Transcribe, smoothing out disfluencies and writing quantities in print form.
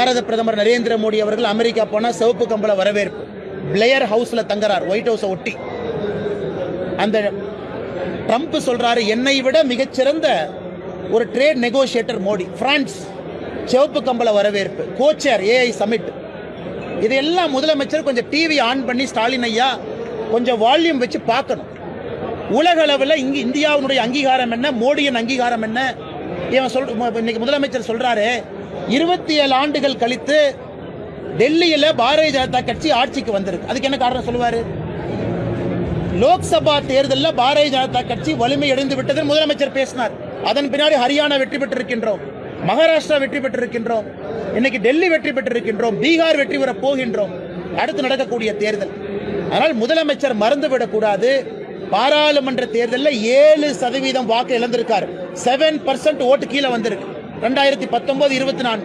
பாரத பிரதமர் நரேந்திர மோடி அவர்கள் அமெரிக்கா போனால் சிவப்பு கம்பள வரவேற்பு. பிளேயர் ஹவுஸில் தங்குறார், ஒயிட் ஹவுஸை ஒட்டி. அந்த ட்ரம்ப் சொல்றாரு, என்னை விட மிகச்சிறந்த ஒரு ட்ரேட் நெகோசியேட்டர் மோடி. பிரான்ஸ் சிவப்பு கம்பள வரவேற்பு. கோச்சர் ஏஐ சமிட். இதெல்லாம் முதலமைச்சர் கொஞ்சம் டிவி ஆன் பண்ணி ஸ்டாலின் ஐயா கொஞ்சம் வால்யூம் வச்சு பார்க்கணும். உலக அளவில் இங்கு இந்தியாவுடைய அங்கீகாரம் என்ன, மோடியின் அங்கீகாரம் என்ன? இன்னைக்கு முதலமைச்சர் சொல்றாரு, 27 ஆண்டுகள் கழித்து டெல்லியில் பாரதிய ஜனதா கட்சி ஆட்சிக்கு வந்திருக்கு. அதுக்கு என்ன காரணம் சொல்லுவாரு? லோக்சபா தேர்தலில் பாரதிய ஜனதா கட்சி வலிமை அடைந்து விட்டது முதலமைச்சர் பேசினார். அதன் பின்னாடி ஹரியானா வெற்றி பெற்றிருக்கின்றோம், மகாராஷ்டிரா வெற்றி பெற்றிருக்கின்றோம், இன்னைக்கு டெல்லி வெற்றி பெற்றிருக்கின்றோம், பீகார் வெற்றி பெற போகின்றோம். அடுத்து நடக்கக்கூடிய தேர்தல். அதனால் முதலமைச்சர் மறந்துவிடக் கூடாது. பாராளுமன்ற தேர்தலில் 7% வாக்கு இழந்திருக்காரு. 7% ஓட்டு கீழே வந்திருக்கு. 2019, 24